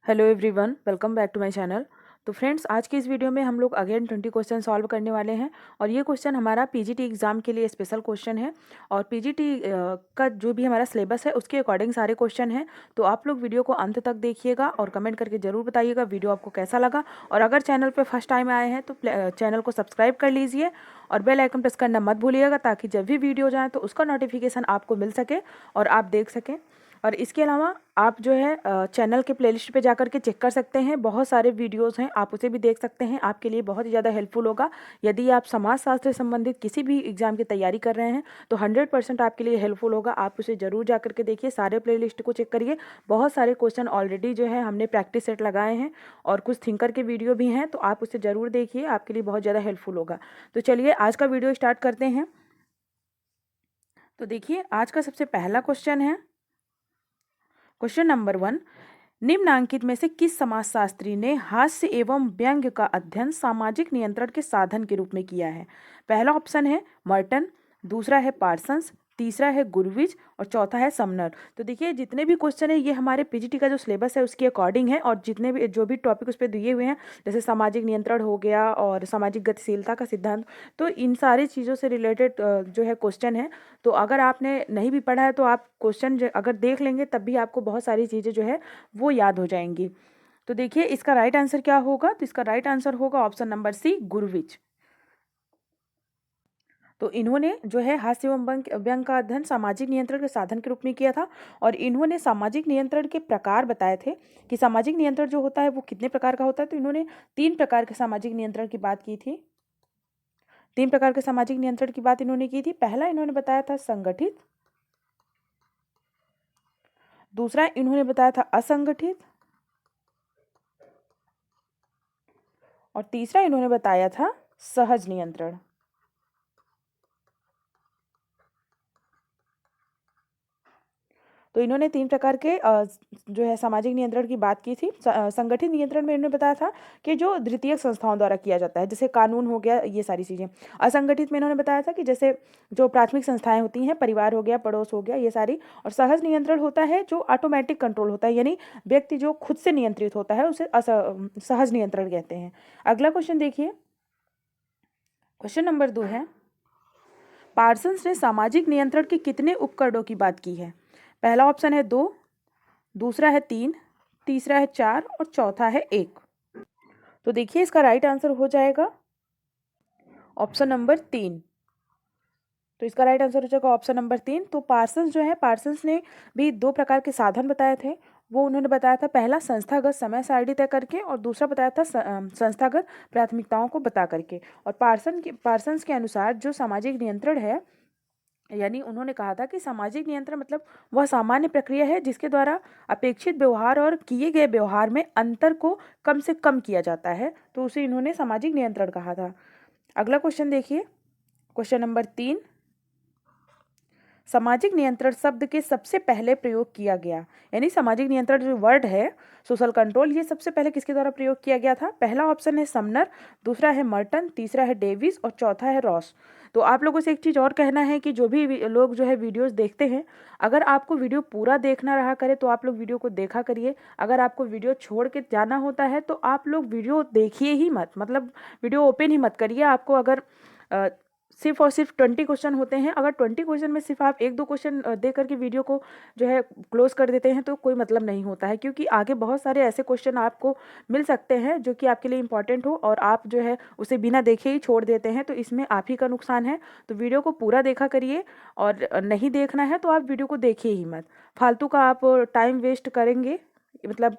Hello everyone, welcome back to my channel. तो friends, आज की इस वीडियो में हम लोग अगेन 20 क्वेश्चन सॉल्व करने वाले हैं और ये क्वेश्चन हमारा पीजीटी एग्ज़ाम के लिए स्पेशल क्वेश्चन है। और पीजीटी का जो भी हमारा सिलेबस है उसके अकॉर्डिंग सारे क्वेश्चन हैं। तो आप लोग वीडियो को अंत तक देखिएगा और कमेंट करके ज़रूर बताइएगा वीडियो आपको कैसा लगा। और अगर चैनल पर फर्स्ट टाइम आए हैं तो चैनल को सब्सक्राइब कर लीजिए और बेल आइकन प्रेस करना मत भूलिएगा, ताकि जब भी वीडियो जाए तो उसका नोटिफिकेशन आपको मिल सके और आप देख सकें। और इसके अलावा आप जो है चैनल के प्लेलिस्ट पे जाकर के चेक कर सकते हैं, बहुत सारे वीडियोस हैं, आप उसे भी देख सकते हैं। आपके लिए बहुत ही ज़्यादा हेल्पफुल होगा। यदि आप समाज शास्त्र से संबंधित किसी भी एग्जाम की तैयारी कर रहे हैं तो 100% आपके लिए हेल्पफुल होगा। आप उसे ज़रूर जा करके देखिए, सारे प्लेलिस्ट को चेक करिए। बहुत सारे क्वेश्चन ऑलरेडी जो है हमने प्रैक्टिस सेट लगाए हैं और कुछ थिंकर के वीडियो भी हैं, तो आप उसे ज़रूर देखिए, आपके लिए बहुत ज़्यादा हेल्पफुल होगा। तो चलिए आज का वीडियो स्टार्ट करते हैं। तो देखिए, आज का सबसे पहला क्वेश्चन है क्वेश्चन नंबर 1। निम्नांकित में से किस समाजशास्त्री ने हास्य एवं व्यंग्य का अध्ययन सामाजिक नियंत्रण के साधन के रूप में किया है? पहला ऑप्शन है मर्टन, दूसरा है पार्सन्स, तीसरा है गुरविज और चौथा है समनर। तो देखिए, जितने भी क्वेश्चन है ये हमारे पीजीटी का जो सिलेबस है उसके अकॉर्डिंग है और जितने भी जो भी टॉपिक उस पर दिए हुए हैं, जैसे सामाजिक नियंत्रण हो गया और सामाजिक गतिशीलता का सिद्धांत, तो इन सारी चीज़ों से रिलेटेड जो है क्वेश्चन है। तो अगर आपने नहीं भी पढ़ा है तो आप क्वेश्चन अगर देख लेंगे तब भी आपको बहुत सारी चीज़ें जो है वो याद हो जाएंगी। तो देखिए, इसका राइट आंसर क्या होगा? तो इसका राइट आंसर होगा ऑप्शन नंबर सी, गुरविच। तो इन्होंने जो है हास्य एवं व्यंग का अध्ययन सामाजिक नियंत्रण के साधन के रूप में किया था और इन्होंने सामाजिक नियंत्रण के प्रकार बताए थे कि सामाजिक नियंत्रण जो होता है वो कितने प्रकार का होता है। तो इन्होंने 3 प्रकार के सामाजिक नियंत्रण की बात की थी। 3 प्रकार के सामाजिक नियंत्रण की बात इन्होंने की थी। पहला इन्होंने बताया था संगठित, दूसरा इन्होंने बताया था असंगठित और तीसरा इन्होंने बताया था सहज नियंत्रण। तो इन्होंने 3 प्रकार के जो है सामाजिक नियंत्रण की बात की थी। संगठित नियंत्रण में इन्होंने बताया था कि जो द्वितीयक संस्थाओं द्वारा किया जाता है, जैसे कानून हो गया, ये सारी चीज़ें। असंगठित में इन्होंने बताया था कि जैसे जो प्राथमिक संस्थाएं होती हैं, परिवार हो गया, पड़ोस हो गया, ये सारी। और सहज नियंत्रण होता है जो ऑटोमेटिक कंट्रोल होता है, यानी व्यक्ति जो खुद से नियंत्रित होता है उसे सहज नियंत्रण कहते हैं। अगला क्वेश्चन देखिए, क्वेश्चन नंबर 2 है, पार्सन्स ने सामाजिक नियंत्रण के कितने उपकरणों की बात की है? पहला ऑप्शन है 2, दूसरा है 3, तीसरा है 4 और चौथा है 1। तो देखिए, इसका राइट आंसर हो जाएगा ऑप्शन नंबर 3। तो इसका राइट आंसर हो जाएगा ऑप्शन नंबर 3। तो पार्सन्स जो है, पार्सन्स ने भी 2 प्रकार के साधन बताए थे। वो उन्होंने बताया था, पहला संस्थागत समय सारणी तय करके और दूसरा बताया था संस्थागत प्राथमिकताओं को बता करके। और पार्सन्स के अनुसार जो सामाजिक नियंत्रण है, यानी उन्होंने कहा था कि सामाजिक नियंत्रण मतलब वह सामान्य प्रक्रिया है जिसके द्वारा अपेक्षित व्यवहार और किए गए व्यवहार में अंतर को कम से कम किया जाता है, तो उसे इन्होंने सामाजिक नियंत्रण कहा था। अगला क्वेश्चन देखिए, क्वेश्चन नंबर 3। सामाजिक नियंत्रण शब्द के सबसे पहले प्रयोग किया गया, यानी सामाजिक नियंत्रण जो वर्ड है, सोशल कंट्रोल, ये सबसे पहले किसके द्वारा प्रयोग किया गया था? पहला ऑप्शन है समनर, दूसरा है मर्टन, तीसरा है डेविस और चौथा है रॉस। तो आप लोगों से एक चीज़ और कहना है कि जो भी लोग जो है वीडियोस देखते हैं, अगर आपको वीडियो पूरा देखना रहा करे तो आप लोग वीडियो को देखा करिए। अगर आपको वीडियो छोड़ के जाना होता है तो आप लोग वीडियो देखिए ही मत, मतलब वीडियो ओपन ही मत करिए। आपको अगर अ, सिर्फ और सिर्फ 20 क्वेश्चन होते हैं, अगर 20 क्वेश्चन में सिर्फ आप 1-2 क्वेश्चन दे करके वीडियो को जो है क्लोज कर देते हैं तो कोई मतलब नहीं होता है, क्योंकि आगे बहुत सारे ऐसे क्वेश्चन आपको मिल सकते हैं जो कि आपके लिए इंपॉर्टेंट हो और आप जो है उसे बिना देखे ही छोड़ देते हैं, तो इसमें आप ही का नुकसान है। तो वीडियो को पूरा देखा करिए और नहीं देखना है तो आप वीडियो को देखिए ही मत। फालतू का आप टाइम वेस्ट करेंगे, मतलब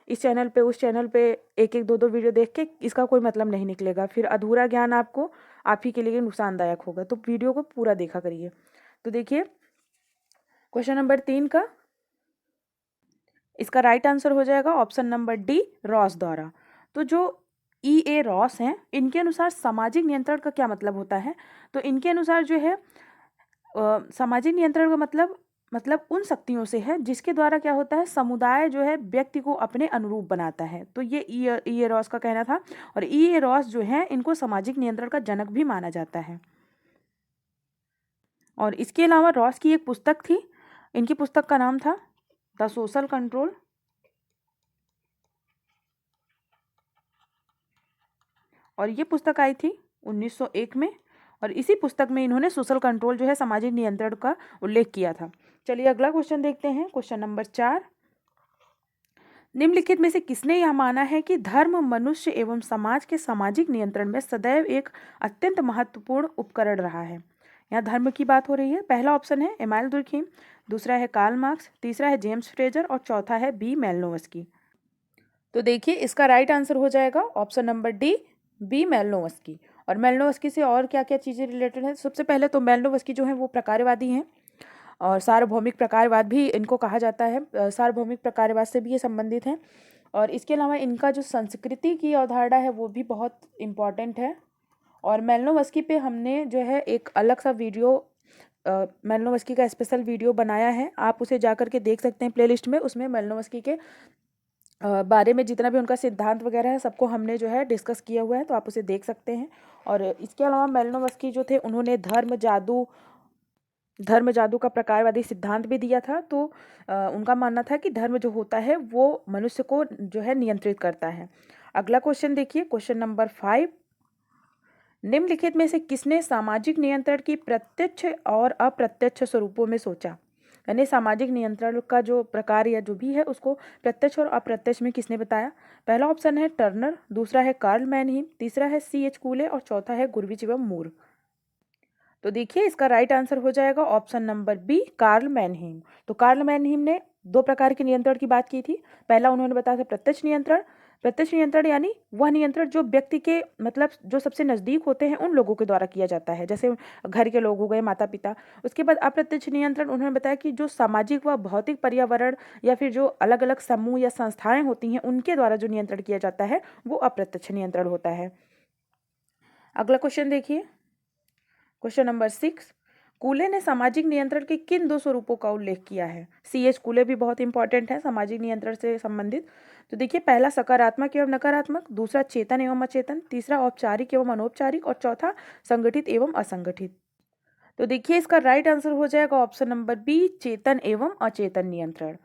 इस चैनल पे उस चैनल पे एक एक दो दो वीडियो देख के इसका कोई मतलब नहीं निकलेगा, फिर अधूरा ज्ञान आपको आप ही के लिए नुकसानदायक होगा। तो वीडियो को पूरा देखा करिए। तो देखिए, क्वेश्चन नंबर 3 का इसका राइट आंसर हो जाएगा ऑप्शन नंबर डी, रॉस द्वारा। तो जो E.A. रॉस हैं, इनके अनुसार सामाजिक नियंत्रण का क्या मतलब होता है? तो इनके अनुसार जो है सामाजिक नियंत्रण का मतलब उन शक्तियों से है जिसके द्वारा क्या होता है, समुदाय जो है व्यक्ति को अपने अनुरूप बनाता है। तो ये ई ए रॉस का कहना था। और E.A. रॉस जो है, इनको सामाजिक नियंत्रण का जनक भी माना जाता है। और इसके अलावा रॉस की एक पुस्तक थी, इनकी पुस्तक का नाम था द सोशल कंट्रोल। और ये पुस्तक आई थी 1901 में, और इसी पुस्तक में इन्होंने सोशल कंट्रोल जो है सामाजिक नियंत्रण का उल्लेख किया था। चलिए अगला क्वेश्चन देखते हैं, क्वेश्चन नंबर 4। निम्नलिखित में से किसने यह माना है कि धर्म मनुष्य एवं समाज के सामाजिक नियंत्रण में सदैव एक अत्यंत महत्वपूर्ण उपकरण रहा है? यहाँ धर्म की बात हो रही है। पहला ऑप्शन है एमाइल दुर्खीम, दूसरा है कार्ल मार्क्स, तीसरा है जेम्स फ्रेजर और चौथा है बी मेलनोवस्की। तो देखिए इसका राइट आंसर हो जाएगा ऑप्शन नंबर डी, बी मेलनोवस्की। और मेलनोवस्की से और क्या क्या चीज़ें रिलेटेड है? सबसे पहले तो मेलनोवस्की जो है वो प्रकारवादी हैं, और सार्वभौमिक प्रकारवाद भी इनको कहा जाता है। सार्वभौमिक प्रकारवाद से भी ये संबंधित हैं। और इसके अलावा इनका जो संस्कृति की अवधारणा है वो भी बहुत इम्पॉर्टेंट है। और मेलनोवस्की पे हमने जो है एक अलग सा वीडियो, मेलनोवस्की का स्पेशल वीडियो बनाया है, आप उसे जा कर के देख सकते हैं प्लेलिस्ट में। उसमें मेलनोवस्की के बारे में जितना भी उनका सिद्धांत वगैरह है सबको हमने जो है डिस्कस किया हुआ है, तो आप उसे देख सकते हैं। और इसके अलावा मेलनोवस्की जो थे उन्होंने धर्म जादू का प्रकारवादी सिद्धांत भी दिया था। तो उनका मानना था कि धर्म जो होता है वो मनुष्य को जो है नियंत्रित करता है। अगला क्वेश्चन देखिए, क्वेश्चन नंबर 5। निम्नलिखित में से किसने सामाजिक नियंत्रण की प्रत्यक्ष और अप्रत्यक्ष स्वरूपों में सोचा? यानी सामाजिक नियंत्रण का जो प्रकार या जो भी है उसको प्रत्यक्ष और अप्रत्यक्ष में किसने बताया? पहला ऑप्शन है टर्नर, दूसरा है कार्ल मैनहीम, तीसरा है C.H. कूले और चौथा है गुरविच एवं मूर। तो देखिए इसका राइट आंसर हो जाएगा ऑप्शन नंबर बी, कार्ल मैनहीम। तो कार्ल मैनहीम ने दो प्रकार के नियंत्रण की बात की थी। पहला उन्होंने बताया था प्रत्यक्ष नियंत्रण। प्रत्यक्ष नियंत्रण यानी वह नियंत्रण जो व्यक्ति के मतलब जो सबसे नज़दीक होते हैं उन लोगों के द्वारा किया जाता है, जैसे घर के लोग हो गए, माता पिता। उसके बाद अप्रत्यक्ष नियंत्रण उन्होंने बताया कि जो सामाजिक व भौतिक पर्यावरण या फिर जो अलग अलग समूह या संस्थाएं होती हैं उनके द्वारा जो नियंत्रण किया जाता है वो अप्रत्यक्ष नियंत्रण होता है। अगला क्वेश्चन देखिए, क्वेश्चन नंबर 6। कूले ने सामाजिक नियंत्रण के किन दो स्वरूपों का उल्लेख किया है? C.H. कूले भी बहुत इंपॉर्टेंट है सामाजिक नियंत्रण से संबंधित। तो देखिए पहला सकारात्मक एवं नकारात्मक, दूसरा चेतन एवं अचेतन, तीसरा औपचारिक एवं अनौपचारिक और चौथा संगठित एवं असंगठित। तो देखिए इसका राइट आंसर हो जाएगा ऑप्शन नंबर बी, चेतन एवं अचेतन नियंत्रण।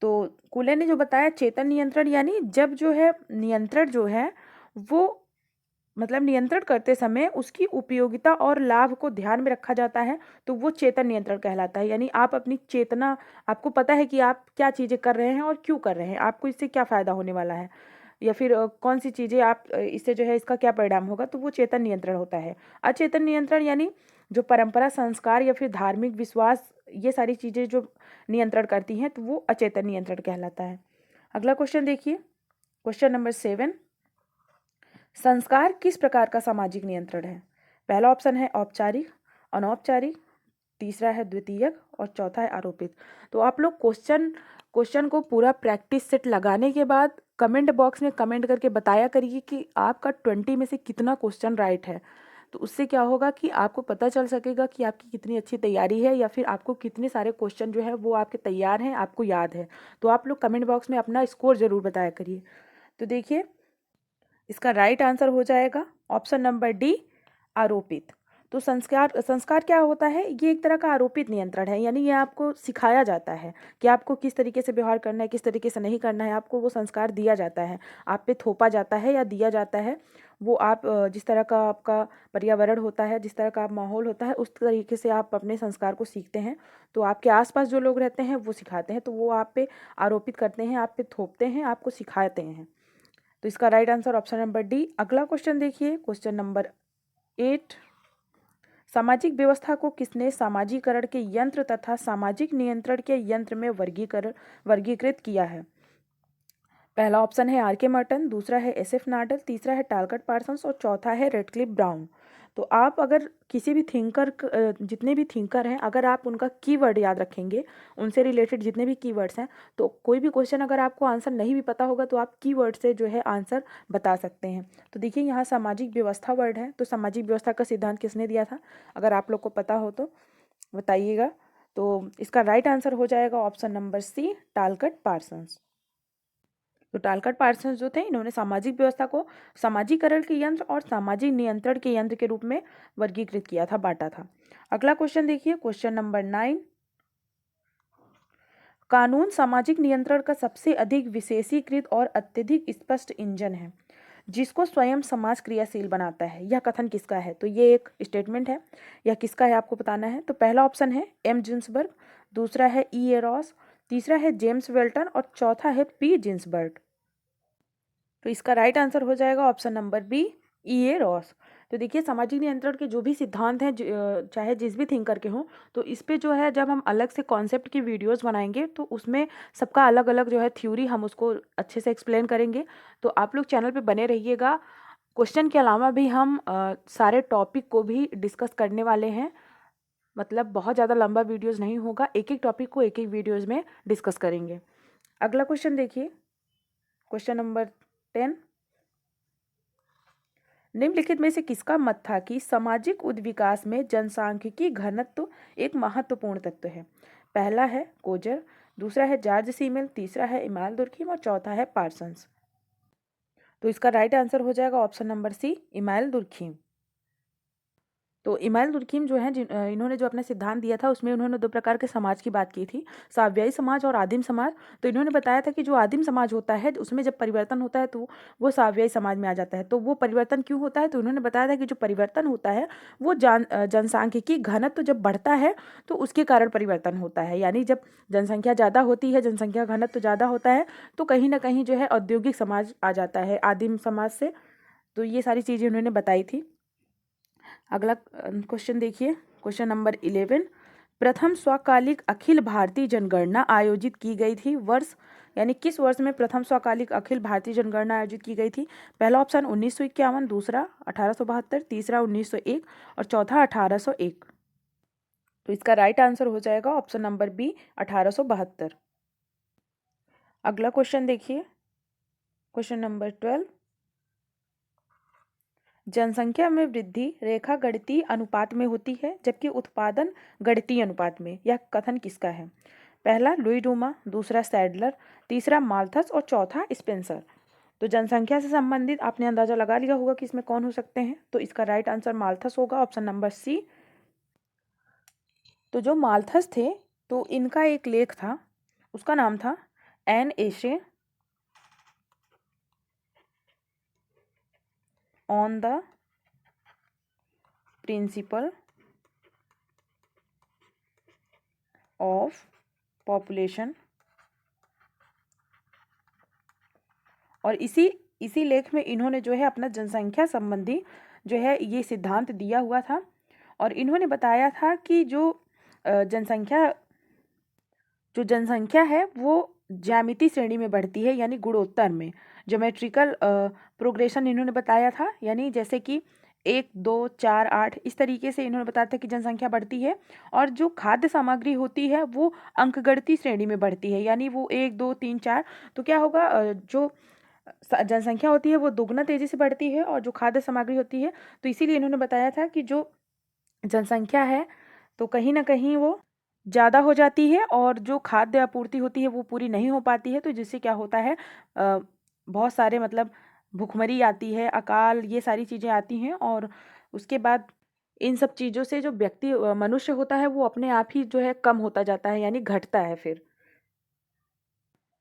तो कूले ने जो बताया चेतन नियंत्रण यानी जब जो है नियंत्रण जो है वो मतलब नियंत्रण करते समय उसकी उपयोगिता और लाभ को ध्यान में रखा जाता है, तो वो चेतन नियंत्रण कहलाता है। यानी आप अपनी चेतना, आपको पता है कि आप क्या चीज़ें कर रहे हैं और क्यों कर रहे हैं, आपको इससे क्या फ़ायदा होने वाला है, या फिर कौन सी चीज़ें आप इससे जो है इसका क्या परिणाम होगा, तो वो चेतन नियंत्रण होता है। अचेतन नियंत्रण यानी जो परंपरा, संस्कार या फिर धार्मिक विश्वास, ये सारी चीज़ें जो नियंत्रण करती हैं तो वो अचेतन नियंत्रण कहलाता है। अगला क्वेश्चन देखिए, क्वेश्चन नंबर 7। संस्कार किस प्रकार का सामाजिक नियंत्रण है? पहला ऑप्शन है औपचारिक, अनौपचारिक, तीसरा है द्वितीयक और चौथा है आरोपित। तो आप लोग क्वेश्चन को पूरा प्रैक्टिस सेट लगाने के बाद कमेंट बॉक्स में कमेंट करके बताया करिए कि आपका 20 में से कितना क्वेश्चन राइट है। तो उससे क्या होगा कि आपको पता चल सकेगा कि आपकी कितनी अच्छी तैयारी है या फिर आपको कितने सारे क्वेश्चन जो है वो आपके तैयार हैं, आपको याद है। तो आप लोग कमेंट बॉक्स में अपना स्कोर ज़रूर बताया करिए। तो देखिए इसका राइट आंसर हो जाएगा ऑप्शन नंबर डी, आरोपित। तो संस्कार संस्कार क्या होता है? ये एक तरह का आरोपित नियंत्रण है, यानी ये आपको सिखाया जाता है कि आपको किस तरीके से व्यवहार करना है, किस तरीके से नहीं करना है, आपको वो संस्कार दिया जाता है, आप पे थोपा जाता है या दिया जाता है। वो आप जिस तरह का आपका पर्यावरण होता है, जिस तरह का आप माहौल होता है, उस तरीके से आप अपने संस्कार को सीखते हैं। तो आपके आसपास जो लोग रहते हैं वो सिखाते हैं, तो वो आप पे आरोपित करते हैं, आप पे थोपते हैं, आपको सिखाते हैं। तो इसका right answer option number D. अगला क्वेश्चन देखिए, क्वेश्चन नंबर 8। सामाजिक व्यवस्था को किसने सामाजिकरण के यंत्र तथा सामाजिक नियंत्रण के यंत्र में वर्गीकृत किया है? पहला ऑप्शन है R.K. मर्टन, दूसरा है S.F. नाडर, तीसरा है टालकट पार्सन्स और चौथा है रेडक्लिफ ब्राउन। तो आप अगर किसी भी जितने भी थिंकर हैं, अगर आप उनका कीवर्ड याद रखेंगे, उनसे रिलेटेड जितने भी कीवर्ड्स हैं, तो कोई भी क्वेश्चन अगर आपको आंसर नहीं भी पता होगा तो आप कीवर्ड से जो है आंसर बता सकते हैं। तो देखिए यहाँ सामाजिक व्यवस्था वर्ड है, तो सामाजिक व्यवस्था का सिद्धांत किसने दिया था? अगर आप लोग को पता हो तो बताइएगा। तो इसका राइट आंसर हो जाएगा option number C, Talcott Parsons. तो टालकट पार्सन्स जो थे इन्होंने सामाजिक व्यवस्था को सामाजिकरण के यंत्र और सामाजिक नियंत्रण के यंत्र के रूप में वर्गीकृत किया था, बांटा था। अगला क्वेश्चन देखिए, क्वेश्चन नंबर 9। कानून सामाजिक नियंत्रण का सबसे अधिक विशेषीकृत और अत्यधिक स्पष्ट इंजन है। जिसको स्वयं समाज क्रियाशील बनाता है, यह कथन किसका है? तो ये एक स्टेटमेंट है, यह किसका है आपको बताना है। तो पहला ऑप्शन है एम जिन्सबर्ग, दूसरा है ई ए रॉस, तीसरा है जेम्स वेल्टन और चौथा है पी जिन्सबर्ग। तो इसका राइट आंसर हो जाएगा ऑप्शन नंबर बी, ई ए रॉस। तो देखिए सामाजिक नियंत्रण के जो भी सिद्धांत हैं, चाहे जिस भी थिंकर के हों, तो इस पे जो है जब हम अलग से कॉन्सेप्ट की वीडियोस बनाएंगे तो उसमें सबका अलग अलग जो है थ्योरी हम उसको अच्छे से एक्सप्लेन करेंगे। तो आप लोग चैनल पे बने रहिएगा। क्वेश्चन के अलावा भी हम सारे टॉपिक को भी डिस्कस करने वाले हैं। मतलब बहुत ज़्यादा लंबा वीडियोस नहीं होगा, एक एक टॉपिक को एक एक वीडियोस में डिस्कस करेंगे। अगला क्वेश्चन देखिए, क्वेश्चन नंबर 10। निम्नलिखित में से किसका मत था कि सामाजिक विकास में जनसांख्यिकी घनत्व एक महत्वपूर्ण तत्व है? पहला है कोजर, दूसरा है जॉर्ज सीमेल, तीसरा है इमाल दुर्खिम और चौथा है पार्सन्स। तो इसका राइट आंसर हो जाएगा ऑप्शन नंबर सी, इमाल दुर्खिम। तो इमाल दुर्खिम जो है इन्होंने जो अपना सिद्धांत दिया था उसमें उन्होंने दो प्रकार के समाज की बात की थी, साव्ययी समाज और आदिम समाज। तो इन्होंने बताया था कि जो आदिम समाज होता है उसमें जब परिवर्तन होता है तो वो साव्ययी समाज में आ जाता है। तो वो परिवर्तन क्यों होता है? तो उन्होंने बताया था कि जो परिवर्तन होता है वो जनसांख्यिकी घनत्व जब बढ़ता है तो उसके कारण परिवर्तन होता है। यानी जब जनसंख्या ज़्यादा होती है, जनसंख्या घनत्व ज़्यादा होता है, तो कहीं ना कहीं जो है औद्योगिक समाज आ जाता है आदिम समाज से। तो ये सारी चीज़ें उन्होंने बताई थी। अगला क्वेश्चन देखिए, क्वेश्चन नंबर 11। प्रथम स्वकालिक अखिल भारतीय जनगणना आयोजित की गई थी वर्ष, यानी किस वर्ष में प्रथम स्वकालिक अखिल भारतीय जनगणना आयोजित की गई थी? पहला ऑप्शन 1951, दूसरा 1872, तीसरा 1901 और चौथा 1801। तो इसका राइट आंसर हो जाएगा ऑप्शन नंबर बी, 1872। अगला क्वेश्चन देखिए, क्वेश्चन नंबर 12। जनसंख्या में वृद्धि रेखा गणितीय अनुपात में होती है जबकि उत्पादन गणितीय अनुपात में, यह कथन किसका है? पहला लुई डूमा, दूसरा सैडलर, तीसरा माल्थस और चौथा स्पेंसर। तो जनसंख्या से संबंधित आपने अंदाजा लगा लिया होगा कि इसमें कौन हो सकते हैं। तो इसका राइट आंसर माल्थस होगा, ऑप्शन नंबर सी। तो जो माल्थस थे तो इनका एक लेख था, उसका नाम था एन एशे on the principle of population. और इसी लेख में इन्होंने जो है अपना जनसंख्या संबंधी जो है ये सिद्धांत दिया हुआ था। और इन्होंने बताया था कि जो जनसंख्या है वो ज्यामितीय श्रेणी में बढ़ती है, यानी गुणोत्तर में। ज्योमेट्रिकल प्रोग्रेशन इन्होंने बताया था, यानी जैसे कि 1, 2, 4, 8 इस तरीके से इन्होंने बताया था कि जनसंख्या बढ़ती है। और जो खाद्य सामग्री होती है वो अंकगणितीय श्रेणी में बढ़ती है, यानी वो 1, 2, 3, 4। तो क्या होगा, जो जनसंख्या होती है वो दोगुना तेजी से बढ़ती है और जो खाद्य सामग्री होती है, तो इसीलिए इन्होंने बताया था कि जो जनसंख्या है तो कहीं ना कहीं वो ज़्यादा हो जाती है और जो खाद्य आपूर्ति होती है वो पूरी नहीं हो पाती है। तो जिससे क्या होता है, बहुत सारे मतलब भुखमरी आती है, अकाल, ये सारी चीज़ें आती हैं। और उसके बाद इन सब चीज़ों से जो व्यक्ति मनुष्य होता है वो अपने आप ही जो है कम होता जाता है, यानी घटता है फिर।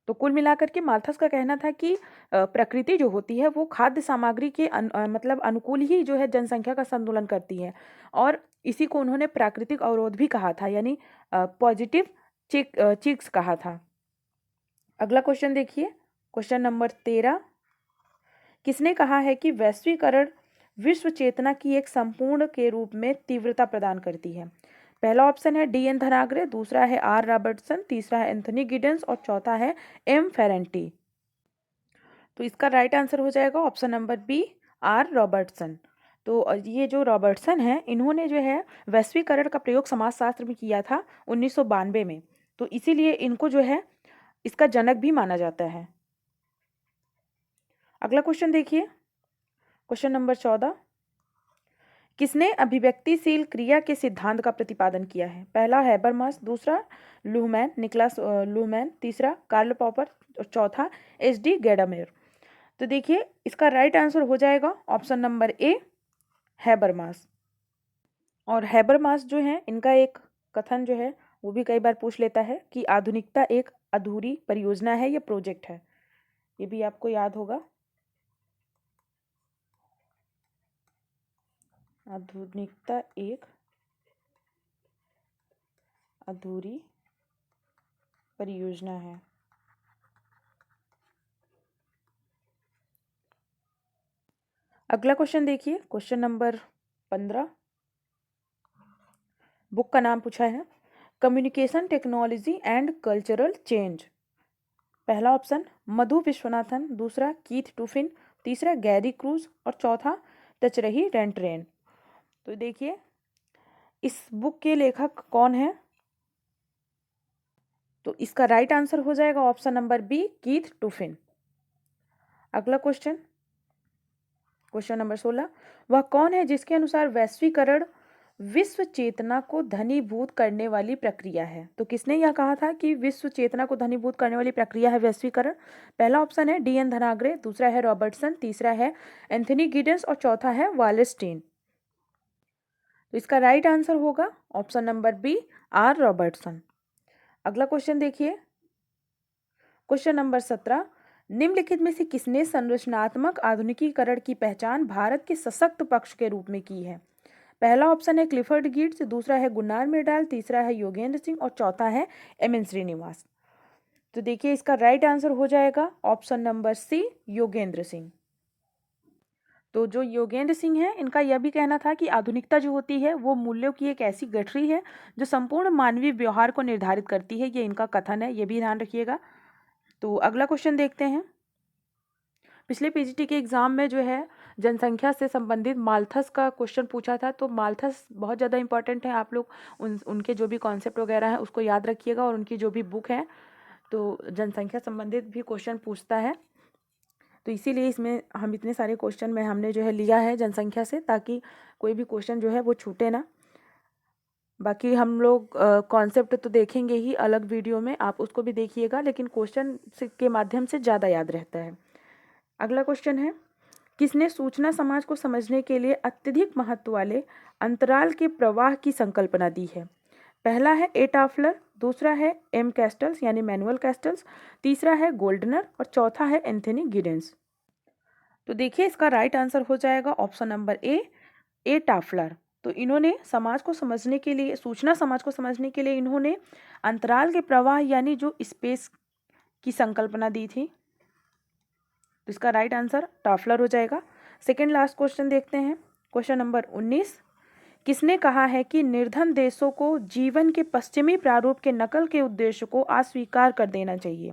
तो कुल मिलाकर के माल्थस का कहना था कि प्रकृति जो होती है वो खाद्य सामग्री के मतलब अनुकूल ही जो है जनसंख्या का संतुलन करती है। और इसी को उन्होंने प्राकृतिक अवरोध भी कहा था, यानी पॉजिटिव चिक्स कहा था। अगला क्वेश्चन देखिए, क्वेश्चन नंबर 13। किसने कहा है कि वैश्वीकरण विश्व चेतना की एक संपूर्ण के रूप में तीव्रता प्रदान करती है? पहला ऑप्शन है डी एन धनाग्रे, दूसरा है आर रॉबर्टसन, तीसरा है एंथनी गिडेंस और चौथा है एम फेरेंटी। तो इसका राइट आंसर हो जाएगा option number B, R Robertson. तो ये जो रॉबर्टसन है इन्होंने जो है वैश्वीकरण का प्रयोग समाजशास्त्र में किया था 1992 में। तो इसीलिए इनको जो है इसका जनक भी माना जाता है। अगला क्वेश्चन देखिए, क्वेश्चन नंबर 14। किसने अभिव्यक्तिशील क्रिया के सिद्धांत का प्रतिपादन किया है? पहला हैबरमास, दूसरा लूहमैन, निकलास लूहमैन, तीसरा कार्ल पॉपर और चौथा एच डी गैडामेर। तो देखिए इसका राइट आंसर हो जाएगा ऑप्शन नंबर ए, हैबरमास। और हैबरमास जो है इनका एक कथन जो है वो भी कई बार पूछ लेता है कि आधुनिकता एक अधूरी परियोजना है या प्रोजेक्ट है, ये भी आपको याद होगा। आधुनिकता एक अधूरी परियोजना है। अगला क्वेश्चन देखिए, क्वेश्चन नंबर 15। बुक का नाम पूछा है communication technology and cultural change. पहला ऑप्शन मधु विश्वनाथन, दूसरा कीथ टूफिन, तीसरा गैरी क्रूज और चौथा टचरही रेंट्रेन। तो देखिए इस बुक के लेखक कौन है, तो इसका राइट आंसर हो जाएगा ऑप्शन नंबर बी, कीथ टूफिन। अगला क्वेश्चन, क्वेश्चन नंबर 16। वह कौन है जिसके अनुसार वैश्वीकरण विश्व चेतना को धनीभूत करने वाली प्रक्रिया है। तो किसने यह कहा था कि विश्व चेतना को धनीभूत करने वाली प्रक्रिया है वैश्वीकरण। पहला ऑप्शन है डी.एन. धनाग्रे, दूसरा है रॉबर्टसन, तीसरा है एंथनी गिडेंस और चौथा है वालेस्टीन। तो इसका राइट आंसर होगा option number B, R Robertson. अगला क्वेश्चन देखिए, क्वेश्चन नंबर 17। निम्नलिखित में से किसने संरचनात्मक आधुनिकीकरण की पहचान भारत के सशक्त पक्ष के रूप में की है। पहला ऑप्शन है क्लिफर्ड गिट्स, दूसरा है गुन्नार मिर्डाल, तीसरा है योगेंद्र सिंह और चौथा है एम.एन. श्रीनिवास। तो देखिए इसका राइट आंसर हो जाएगा option number C, Yogendra Singh. तो जो योगेंद्र सिंह है, इनका यह भी कहना था कि आधुनिकता जो होती है वो मूल्यों की एक ऐसी गठरी है जो संपूर्ण मानवीय व्यवहार को निर्धारित करती है। ये इनका कथन है, ये भी ध्यान रखिएगा। तो अगला क्वेश्चन देखते हैं। पिछले पीजीटी के एग्जाम में जो है जनसंख्या से संबंधित माल्थस का क्वेश्चन पूछा था। तो माल्थस बहुत ज़्यादा इंपॉर्टेंट है, आप लोग उनके जो भी कॉन्सेप्ट वगैरह है उसको याद रखिएगा, और उनकी जो भी बुक है तो जनसंख्या संबंधित भी क्वेश्चन पूछता है। तो इसीलिए इसमें हम इतने सारे क्वेश्चन में हमने जो है लिया है जनसंख्या से, ताकि कोई भी क्वेश्चन जो है वो छूटे ना। बाकी हम लोग कॉन्सेप्ट तो देखेंगे ही अलग वीडियो में, आप उसको भी देखिएगा, लेकिन क्वेश्चन के माध्यम से ज़्यादा याद रहता है। अगला क्वेश्चन है किसने सूचना समाज को समझने के लिए अत्यधिक महत्व वाले अंतराल के प्रवाह की संकल्पना दी है। पहला है ए टाफलर, दूसरा है एम कैस्टल्स यानी मैनुअल कैस्टल्स, तीसरा है गोल्डनर और चौथा है एंथनी गिडेंस। तो देखिए इसका राइट आंसर हो जाएगा ऑप्शन नंबर ए टाफलर। तो इन्होंने समाज को समझने के लिए, सूचना समाज को समझने के लिए इन्होंने अंतराल के प्रवाह यानी जो स्पेस की संकल्पना दी थी। तो इसका राइट आंसर टाफलर हो जाएगा। सेकेंड लास्ट क्वेश्चन देखते हैं, क्वेश्चन नंबर 19। किसने कहा है कि निर्धन देशों को जीवन के पश्चिमी प्रारूप के नकल के उद्देश्य को अस्वीकार कर देना चाहिए।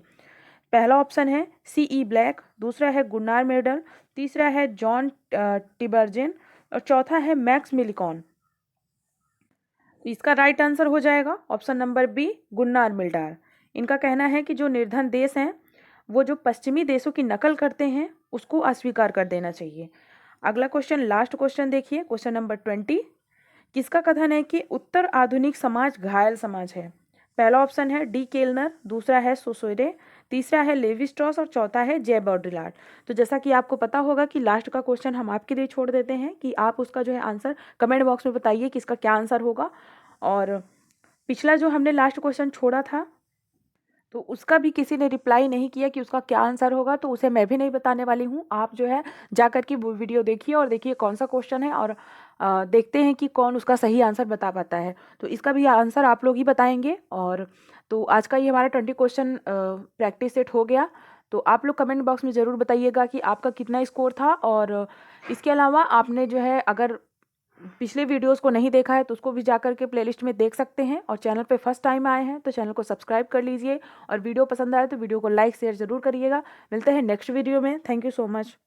पहला ऑप्शन है C.E. ब्लैक, दूसरा है गुन्नार मिर्डल, तीसरा है जॉन टिबर्जेन और चौथा है मैक्स मिलिकॉन। इसका राइट आंसर हो जाएगा ऑप्शन नंबर बी, गुन्नार मिर्डाल। इनका कहना है कि जो निर्धन देश हैं वो जो पश्चिमी देशों की नकल करते हैं उसको अस्वीकार कर देना चाहिए। अगला क्वेश्चन, लास्ट क्वेश्चन देखिए, क्वेश्चन नंबर 20। किसका कथन है कि उत्तर आधुनिक समाज घायल समाज है। पहला ऑप्शन है डी केलनर, दूसरा है सोसोइरे, तीसरा है लेवी स्ट्रॉस और चौथा है जे बॉर्डिलार्ड। तो जैसा कि आपको पता होगा कि लास्ट का क्वेश्चन हम आपके लिए छोड़ देते हैं कि आप उसका जो है आंसर कमेंट बॉक्स में बताइए कि इसका क्या आंसर होगा। और पिछला जो हमने लास्ट क्वेश्चन छोड़ा था तो उसका भी किसी ने रिप्लाई नहीं किया कि उसका क्या आंसर होगा, तो उसे मैं भी नहीं बताने वाली हूँ। आप जो है जा कर के वो वीडियो देखिए और देखिए कौन सा क्वेश्चन है, और देखते हैं कि कौन उसका सही आंसर बता पाता है। तो इसका भी आंसर आप लोग ही बताएंगे। और तो आज का ये हमारा 20 क्वेश्चन प्रैक्टिस सेट हो गया। तो आप लोग कमेंट बॉक्स में ज़रूर बताइएगा कि आपका कितना स्कोर था। और इसके अलावा आपने जो है अगर पिछले वीडियोस को नहीं देखा है तो उसको भी जाकर के प्लेलिस्ट में देख सकते हैं। और चैनल पे फर्स्ट टाइम आए हैं तो चैनल को सब्सक्राइब कर लीजिए, और वीडियो पसंद आए तो वीडियो को लाइक शेयर ज़रूर करिएगा। मिलते हैं नेक्स्ट वीडियो में। Thank you so much.